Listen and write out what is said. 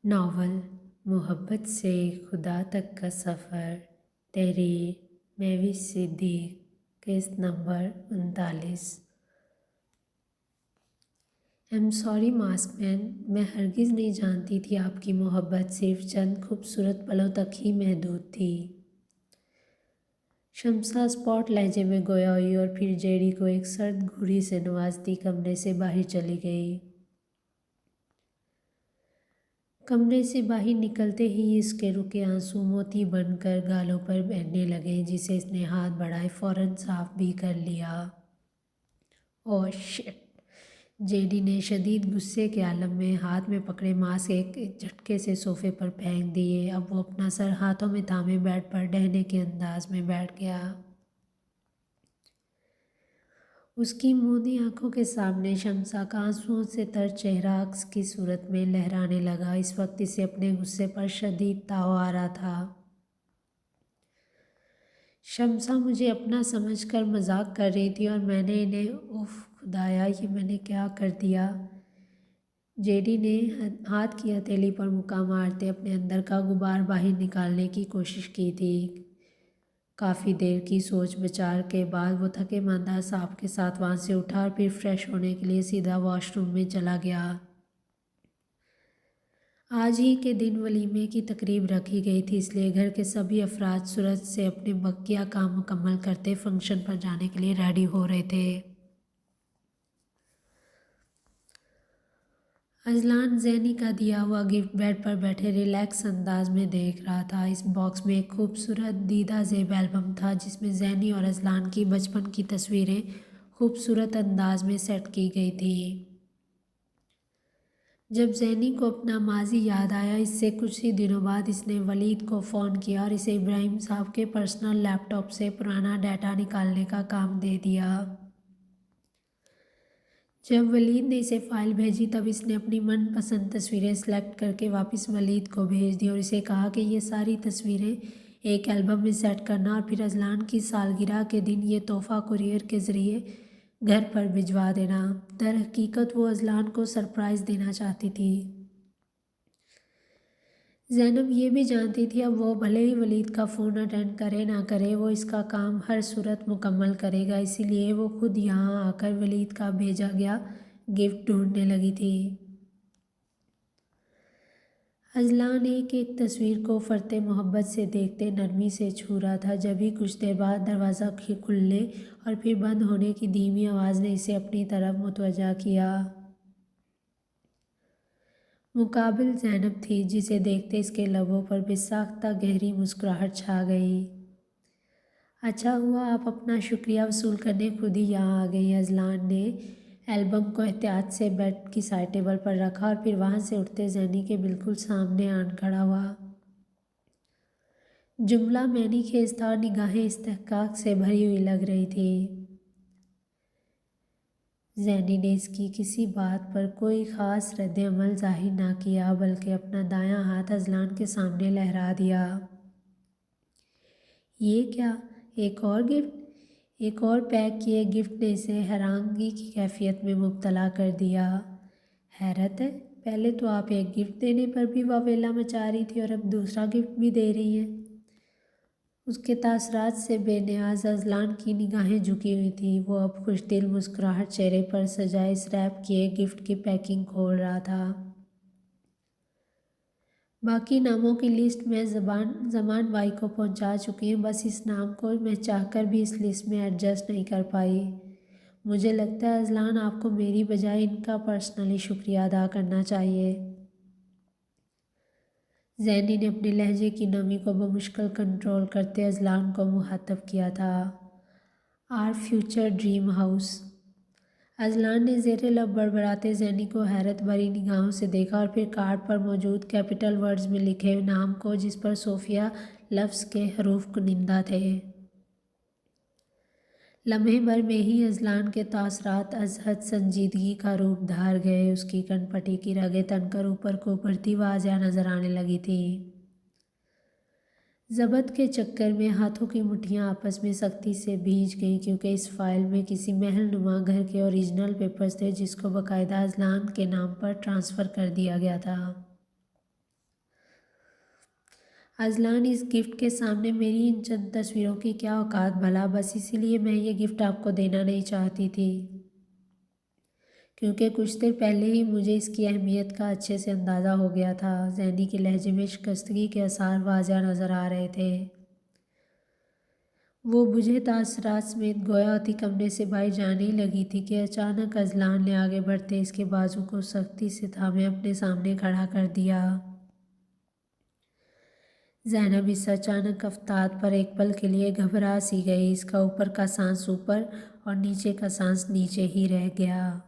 Novel محبت سے خدا تک کا سفر، تحریر مہوش صدیق، قسط نمبر 39۔ ایم سوری ماسک مین، میں ہرگز نہیں جانتی تھی آپ کی محبت صرف چند خوبصورت پلوں تک ہی محدود تھی۔ شمسا اسپاٹ لہجے میں گویا ہوئی اور پھر جیڈی کو ایک سرد گھوڑی سے نوازتی کمرے سے باہر چلی گئی۔ کمرے سے باہر نکلتے ہی اس کے رکے آنسو موتی بن کر گالوں پر بہنے لگے، جسے اس نے ہاتھ بڑھائے فوراً صاف بھی کر لیا۔ اوہ شٹ! جیڈی نے شدید غصے کے عالم میں ہاتھ میں پکڑے ماسک ایک جھٹکے سے صوفے پر پھینک دیے۔ اب وہ اپنا سر ہاتھوں میں تھامے بیڈ پر ڈہنے کے انداز میں بیٹھ گیا۔ اس کی موندی آنکھوں کے سامنے شمسا کا آنسوؤں سے تر چہرہ عکس کی صورت میں لہرانے لگا۔ اس وقت اسے اپنے غصے پر شدید تاؤ آ رہا تھا۔ شمسا مجھے اپنا سمجھ کر مذاق کر رہی تھی اور میں نے انہیں اف خدایا، یہ میں نے کیا کر دیا؟ جیڈی نے ہاتھ کی ہتھیلی پر مکہ مارتے اپنے اندر کا غبار باہر نکالنے کی کوشش کی تھی۔ کافی دیر کی سوچ بچار کے بعد وہ تھکے ماندہ اعصاب کے ساتھ وہاں سے اٹھا اور پھر فریش ہونے کے لیے سیدھا واش روم میں چلا گیا۔ آج ہی کے دن ولیمے کی تقریب رکھی گئی تھی، اس لیے گھر کے سبھی افراد سورج سے اپنے بقیہ کام مکمل کرتے فنکشن پر جانے کے لیے ریڈی ہو رہے تھے۔ اذلان زینی کا دیا ہوا گفٹ بیڈ پر بیٹھے ریلیکس انداز میں دیکھ رہا تھا۔ اس باکس میں ایک خوبصورت دیدہ زیب ایلبم تھا جس میں زینی اور اذلان کی بچپن کی تصویریں خوبصورت انداز میں سیٹ کی گئی تھیں۔ جب زینی کو اپنا ماضی یاد آیا، اس سے کچھ ہی دنوں بعد اس نے ولید کو فون کیا اور اسے ابراہیم صاحب کے پرسنل لیپ ٹاپ سے پرانا ڈیٹا نکالنے کا کام دے دیا۔ جب ولید نے اسے فائل بھیجی تب اس نے اپنی من پسند تصویریں سلیکٹ کر کے واپس ولید کو بھیج دی اور اسے کہا کہ یہ ساری تصویریں ایک البم میں سیٹ کرنا اور پھر اذلان کی سالگرہ کے دن یہ تحفہ کوریئر کے ذریعے گھر پر بھجوا دینا۔ در حقیقت وہ اذلان کو سرپرائز دینا چاہتی تھی۔ زینب یہ بھی جانتی تھی اب وہ بھلے ہی ولید کا فون اٹینڈ کرے نہ کرے، وہ اس کا کام ہر صورت مکمل کرے گا، اسی لیے وہ خود یہاں آ کر ولید کا بھیجا گیا گفٹ ڈھونڈنے لگی تھی۔ اذلان ایک ایک تصویر کو فرط محبت سے دیکھتے نرمی سے چھو رہا تھا، جبھی کچھ دیر بعد دروازہ کھلنے اور پھر بند ہونے کی دھیمی آواز نے اسے اپنی طرف متوجہ کیا۔ مقابل زینب تھی، جسے دیکھتے اس کے لبوں پر بے ساختہ گہری مسکراہٹ چھا گئی۔ اچھا ہوا آپ اپنا شکریہ وصول کرنے خود ہی یہاں آ گئی۔ اذلان نے ایلبم کو احتیاط سے بیڈ کی سائڈ ٹیبل پر رکھا اور پھر وہاں سے اٹھتے زینی کے بالکل سامنے آن کھڑا ہوا۔ جملہ معنی خیز تھا اور نگاہیں استحقاق سے بھری ہوئی لگ رہی تھی۔ زینی نے اس کی کسی بات پر کوئی خاص رد عمل ظاہر نہ کیا، بلکہ اپنا دایاں ہاتھ اذلان کے سامنے لہرا دیا۔ یہ کیا؟ ایک اور گفٹ؟ ایک اور پیک کیے گفٹ نے اسے حیرانگی کی کیفیت میں مبتلا کر دیا۔ حیرت ہے، پہلے تو آپ ایک گفٹ دینے پر بھی واویلا مچا رہی تھی اور اب دوسرا گفٹ بھی دے رہی ہیں۔ اس کے تاثرات سے بے نیاز اذلان کی نگاہیں جھکی ہوئی تھیں۔ وہ اب خوش دل مسکراہٹ چہرے پر سجائے اس ریپ کیے گفٹ کی پیکنگ کھول رہا تھا۔ باقی ناموں کی لسٹ میں زمان بائی کو پہنچا چکی ہوں، بس اس نام کو میں چاہ کر بھی اس لسٹ میں ایڈجسٹ نہیں کر پائی۔ مجھے لگتا ہے اذلان آپ کو میری بجائے ان کا پرسنلی شکریہ ادا کرنا چاہیے۔ زینی نے اپنے لہجے کی نمی کو بمشکل کنٹرول کرتے اذلان کو مخاطب کیا تھا۔ Are future dream house. Azlan نے زیر لب بڑبڑاتے زینی کو حیرت بھری نگاہوں سے دیکھا اور پھر کارڈ پر موجود کیپٹل ورڈز میں لکھے نام کو، جس پر صوفیہ لفظ کے حروف کنندہ تھے۔ لمحے بھر میں ہی اذلان کے تاثرات از حد سنجیدگی کا روپ دھار گئے۔ اس کی کن پٹی کی رگیں تن کر اوپر کو بڑھتی واضح نظر آنے لگی تھیں۔ ضبط کے چکر میں ہاتھوں کی مٹھیاں آپس میں سختی سے بھیج گئیں، کیونکہ اس فائل میں کسی محل نما گھر کے اوریجنل پیپرز تھے جس کو باقاعدہ اذلان کے نام پر ٹرانسفر کر دیا گیا تھا۔ اذلان اس گفٹ کے سامنے میری ان چند تصویروں کی کیا اوقات بھلا، بس اسی لیے میں یہ گفٹ آپ کو دینا نہیں چاہتی تھی، کیونکہ کچھ دیر پہلے ہی مجھے اس کی اہمیت کا اچھے سے اندازہ ہو گیا تھا۔ زینی کے لہجے میں شکستگی کے آثار واضح نظر آ رہے تھے۔ وہ بجھے تاثرات سمیت گویا اتی کمرے سے باہر جانے لگی تھی کہ اچانک اذلان نے آگے بڑھتے اس کے بازو کو سختی سے تھامے اپنے سامنے کھڑا کر دیا۔ زینب اس اچانک افتاد پر ایک پل کے لیے گھبرا سی گئی۔ اس کا اوپر کا سانس اوپر اور نیچے کا سانس نیچے ہی رہ گیا۔